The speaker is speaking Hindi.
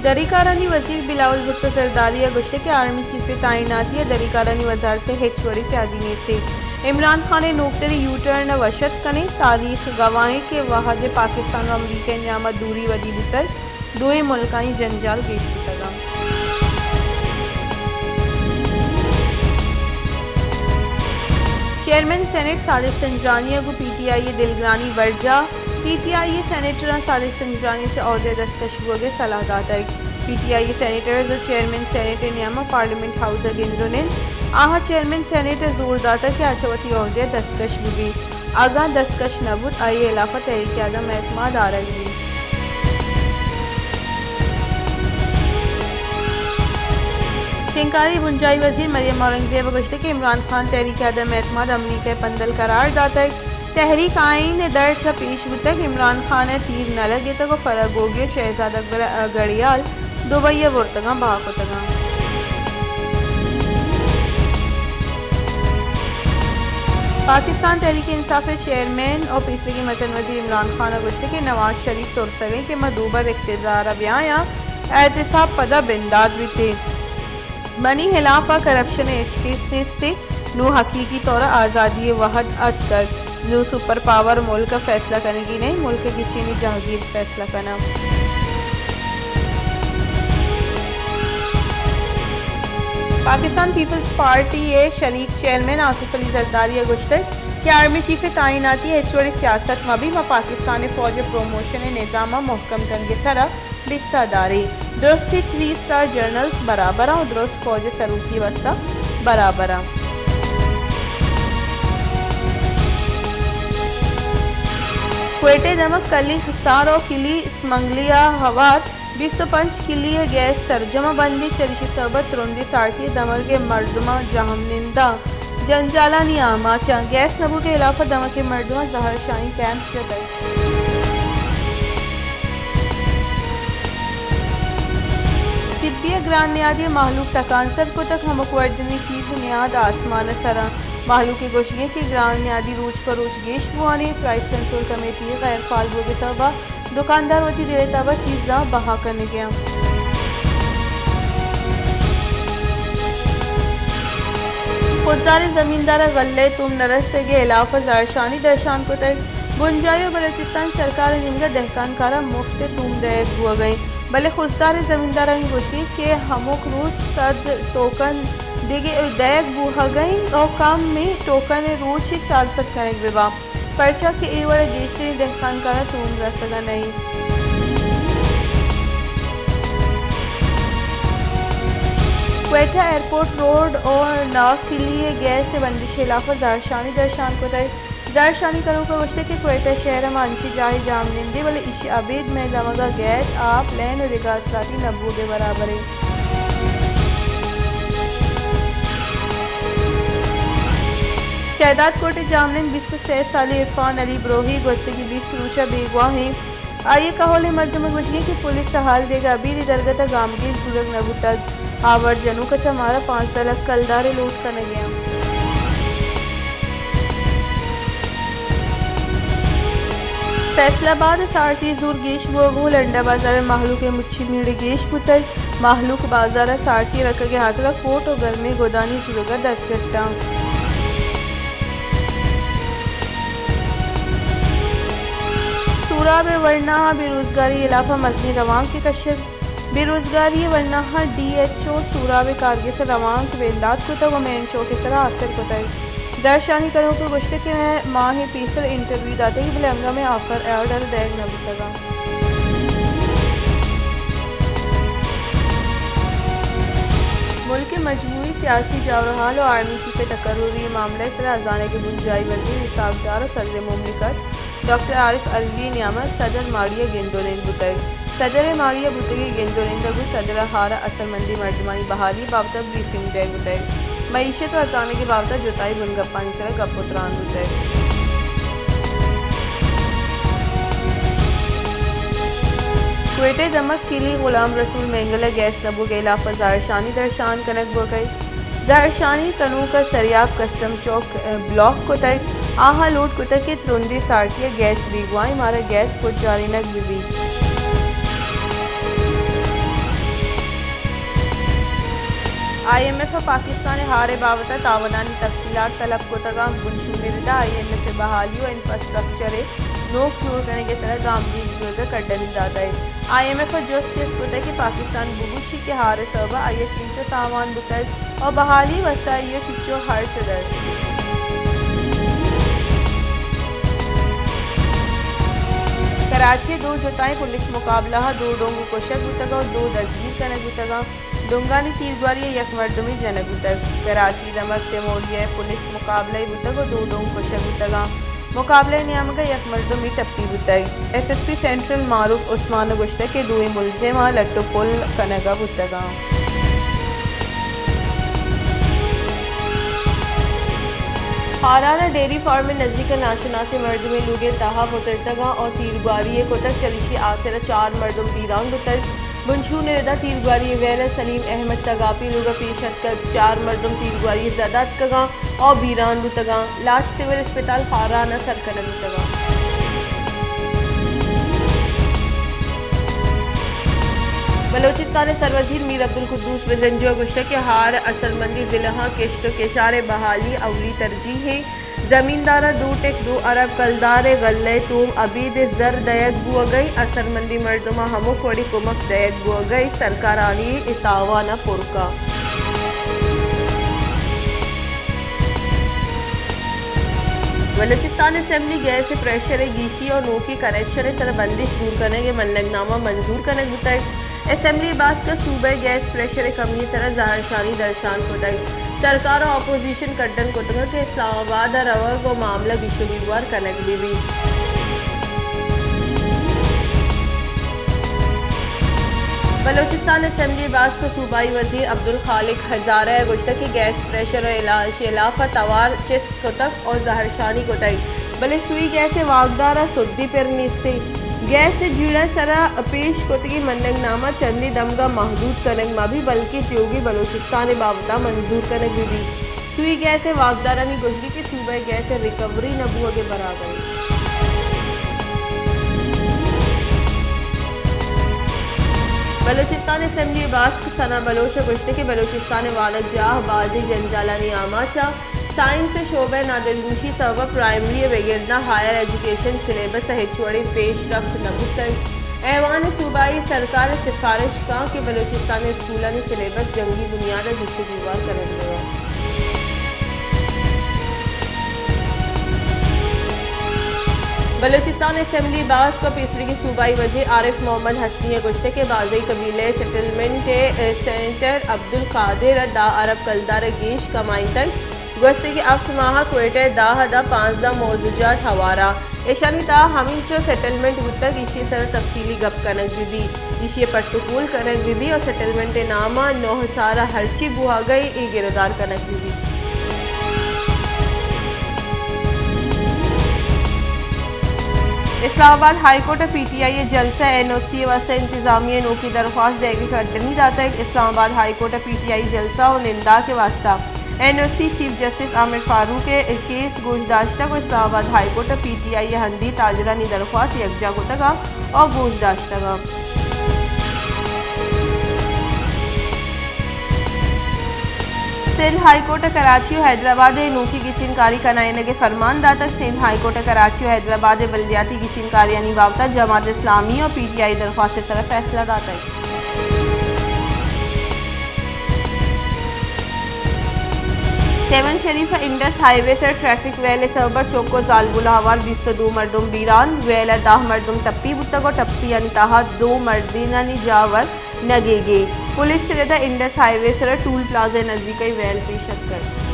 दरीकारानी वजीर बिलावल भुट्टो जरदारी गुश्ते के आर्मी चीफ तैनाती दरीकारानी वजारत हेचवड़ी से आदीनी स्टेट इमरान खान नोकतरी यू टर्न वशत कने तारीख गवाहें के वहाद पाकिस्तान और अमरीका नियामत दूरी वदी बुतर दोए मुल्कानी जंजाल पेश बुतगा। चेयरमैन सेनेट सादिक संजानिया को पीटीआई दिलग्रानी वर्जा पीटीआई सेनेटर सादिक संजानिया चे अहदे दस्तकश हुए सलाह दाता पीटीआई सेनेटर्स चेयरमैन सेनेट नियामा पार्लियामेंट हाउस गेंदोनेन आहा चेयरमैन सेनेट जोर दाता कि आचवती अहदे दस्तकश भी आगा दस्तकश नबूत आई इलाफा तहरीक आदम एतमाद आ रही। शिंकारी बुंजाई वजीर मरियम औरंगजेब गुश्ते के इमरान खान तहरीक आदम एतमाद अमली के पंदल करार दाता तहरीक आइन दर्ज पेश तक इमरान खान तीर न लगे तक फर्क हो गया शहजाद अकबर गड़ियाल दुबई बुरतगा बहाकुतगा। पाकिस्तान तहरीक इंसाफ चेयरमैन और तीसरे की मसन वजीर इमरान खान गुश्ते के नवाज शरीफ तुर सकें कि मदूबर इख्तियार अबियाया एहतसाब पदा बिंदाद भी बनी खिलाफा करप्शन एचकेस्ते नो हकीकी तौर आज़ादी वहद अद तक नो सुपर पावर मुल्क का फैसला करने की नहीं मुल्क की चीनी जहांगीर फैसला करना। पाकिस्तान पीपल्स पार्टी ए शरीक चेयरमैन आसिफ अली जरदारी गुश्तक कि आर्मी चीफ तैनाती हेचवड़ी सियासत में भी पाकिस्तान फौज प्रोमोशन निज़ाम महकम करके सरा हिस्सादारी दुरुस्त 3 स्टार जर्नल्स बराबर और दुरुस्त फौज सरूकी वस्ता बराबर। क्वेटे दमक कली हिसार और किली स्मंगलिया हवार 25 किली गैस सरजमा बंदी चरिश सबत रुंदी सार्थी दमक के मर्दमा जहमनिंदा जंजाला नियामाचा गैस नबू के इलाफा दमक के मर्दमा जहर शाही कैंप जतई। सिब्बिया ग्रान नियादी माहलूक तकानसर को तक हमक वर्जनी चीज़ नियाद आसमान सरा माहलूक के गोशिए की ग्रान नियादी रोज पर रोज गेश बुआने प्राइस कंट्रोल कमेटी गैर फाल के सबा दुकानदार वती दे तबा चीज़ा बहा करने गया। खुददार ज़मींदार गल्ले तुम नरस से गे इलाफा जारशानी दर्शान को तक बुंजाई बलोचिस्तान सरकार निमगा दहकान कारा मुफ्त तुम दयक हुआ गई भले खुददार ज़मींदार गोशी के हमुक रूज सद टोकन दिगे दयक बुहा गई और काम में टोकन रोज 400 करेंगे विवाह पर्चा के एवड़ गेशे दहकान कारा तुम रसगा नहीं। क्वेटा एयरपोर्ट रोड और नाक के लिए गैस से बंदिश इलाफा जारशानी दर्शान को तय जारशानी करो का गुश्ते के क्वेटा शहर मानची जाहि जाम निंदे वाले इश अबेद में दमगा गैस आप लैन और रिकासराती नब्बू के बराबर है। शहदाद कोटे जामनिन 26 साल इरफान अली ब्रोही गुस्ते की 20 फरूशा बेगवा हैं आइए कहोले मर्द में गुजरी की पुलिस हाल देगा अभी दरगता गामगी सूरग नबू तक आवर जनू का चमारा 5 साल कलदारे लूट करने गया। फैसलाबाद सारथी जूर गेश बोगो लंडा बाजार माहलू के मुच्छी मीड़े गेश पुतर माहलूक बाजार सारथी रख के हाथों कोट और घर में गोदानी सुरगा 10 घट्टा। सूराब वर्ना बेरोजगारी इलाफा मजनी रवांग के कशर बेरोजगारी वर्ना DHO सूराब कारगे से रवांग वेंदात को तक मेन चो के सरा असर को तय जारशानी करो को गुश्ते के माँ ही पीसर इंटरव्यू दाते ही बलंगा में ऑफर ऑर्डर दैग न बुतगा। मुल्क के मजमूई सियासी जावरहाल और आर्मी चीफ तकर्रुरी मामले से अजाने के बुंजाई वजीर हिसाबदार सदर मुमलिकत डॉक्टर आरिफ अलवी नियामत सदर मारिया गेंदोलेन बुतग सदर मारिया बुतगी गेंदोलेन दबू सदर हारा असरमंदी मर्दमानी बहाली बाबत ब्रीफिंग दे बुतग मईशत और अजाने के बाबत जुताई बुनगप्पानी से गपुत्रान बुतग। क्वेटे दमक किली गुलाम रसूल मेंगला गैस नबू के इलाफा जारशानी दर्शान कनक बो गई जारशानी कनू का सरियाब कस्टम चौक ब्लॉक को तक आहा लूट कुतक के त्रुंदी सारथिया गैस बीगवाई मारा गैस पुजारी नक बीबी IMF पाकिस्तान हारे बाबत तावनानी तफसीलात तलब को तगाम बुनशूनिदा IMF बहाली और इंफ्रास्ट्रक्चर नोक शूर करने के तरह गामदीद जोर कड्डनी दादा है IMF जोश चेस होता है कि पाकिस्तान बुबुशी के हारे सबा आये चिंचो तावान बुतल और बहाली वस्ता ये चिंचो हर चदर कराची दो जोताएं पुलिस मुकाबला दो डोंगू कोशक बुतगा और दो दजगीर कनक बुतगा डोंगानी तीरगवारी यक मर्दमी जनक बुतग कराची रमक तेमोलिया पुलिस मुकाबला बुतग और दो डोंग कोशक बुतगा मुकाबले नियामक यक मर्दमी टप्पी बुतग SSP सेंट्रल मारूफ उस्मान गुश्ता के दो मुलजिम लट्टू पुल कनगा बुतगा हाराना डेयरी फार्म में नजदीक नाशनासी मर्द में लुगे तहा पुतरतगा और तीरगवारी कोटक चलिशी आसरा 4 मर्दम पीरान बुतल बुनशू ने रदा तीरगवारी वेला सलीम अहमद तगापी लुगा पेशत कर 4 मर्दम तीरगवारी ज़दात कगा और बीरान बुतगा लाश सिविल अस्पताल हाराना सरकन बुतगा बलोचिस्तान सरवजीर मीर अब्दुल कुद्दूस बजंजो गुश्ता के हार असरमंदी ज़िला केश्त केशार बहाली अवली तरजीह है ज़मींदारा 2 अरब कलदार गल्ले तुम अबीद जर दयक बुआ गई असरमंदी मर्दमा हमो कोड़ी कुमक दयक बुआ गई सरकारानी इतावाना पुरका बलूचिस्तान असेंबली गैस प्रेशर गीशी और नो की कनेक्शन सर बंदिश दूर करने के मनगनामा मंजूर करने बुतक असेंबली बास का सूबे गैस प्रेशर कमी सर ज़ाहरशानी दर्शान खुदाई सरकार और अपोजिशन कड्डन कुटंग के इस्लामाबाद रवा को मामला गिशुगिवार कनक बीवी बलूचिस्तान असेंबली बास को सूबाई वजीर अब्दुल खालिक हजारा गुश्ता की गैस प्रेशर और इलाफा तवार चिस कुतक और ज़ाहरशानी कुतई भले सुई गैस वागदारा सुद्दी पर निस्ते गैस से जुड़ा सरा पेश कोतगी मनगनामा चंदी दमगा महदूद कनक मा भी बल्कि त्योगी बलूचिस्तान बाबता मंजूर कनक भी सुई गैस वागदारा ने गुजरी की सूबे गैस रिकवरी नबुआ के बराबर बलूचिस्तान असेंबली बास सना बलोच गुश्ते के बलूचिस्तान वालद जाह बाजी जंजालानी आमाचा साइंस शोबे नादरगुशी सबब प्राइमरी वगैरह हायर एजुकेशन सिलेबस हिचवड़ी पेश रफ्त नबूतक ऐवान सूबाई सरकार सिफारिश का कि बलूचिस्तान स्कूलों ने सिलेबस जंगी बुनियाद दीवार कर बलूचिस्तान असेंबली बास को तीसरी की सूबाई वजीर आरिफ मोहम्मद हसनी गुश्ते के बाज़ी कबीले सेटलमेंट सेनेटर अब्दुल कादिर दा अरब कलदार गेश कमाई तक गुस्ते की अफ्त माह क्वेटे दाह दा 5 मौजूजात हवारा ऐशानी ता हमीचो सेटलमेंट गुत्तक इशी सर तफसीली गप कनक बीबी इशी पट्टुकूल कनक बीबी और सेटलमेंट नामा 9 सारा हरची बुआ गई ए गिरदार कनक बीबी इस्लामाबाद हाईकोर्ट PTI जलसा NOC वसे इंतजामिया नो की दरख्वास्त देगी करनी जाता है इस्लामाबाद हाईकोर्ट PTI जलसा और निंदा के वास्ता NOC chief justice Aamir Farooq के केस गोशदाश्ता को इस्लामाबाद हाईकोर्ट PTI हंदी ताजरा नी दरख्वास्त यकजा को तगा और गोशदाश्ता का सिंध हाईकोर्ट कराची और हैदराबाद नोकी की चिनकारी कनायन के फरमान दातक सिंध हाईकोर्ट कराची और हैदराबाद बल्दियाती की चिनकारी यानी बावता जमात इस्लामी और PTI दरख्वास्त सर फैसला दाता है सेवन शरीफ इंडस हाईवे से ट्रैफिक वेले सबब चौको जालबुला हवार 22 मर्दुम बीरान वेला 10 मर्दुम टप्पी बुतगो टप्पी अंतहा 2 मर्दिनानी जावर नगेगे पुलिस से इंडस हाईवे से टूल प्लाजा नजदीक वेल पेशत कर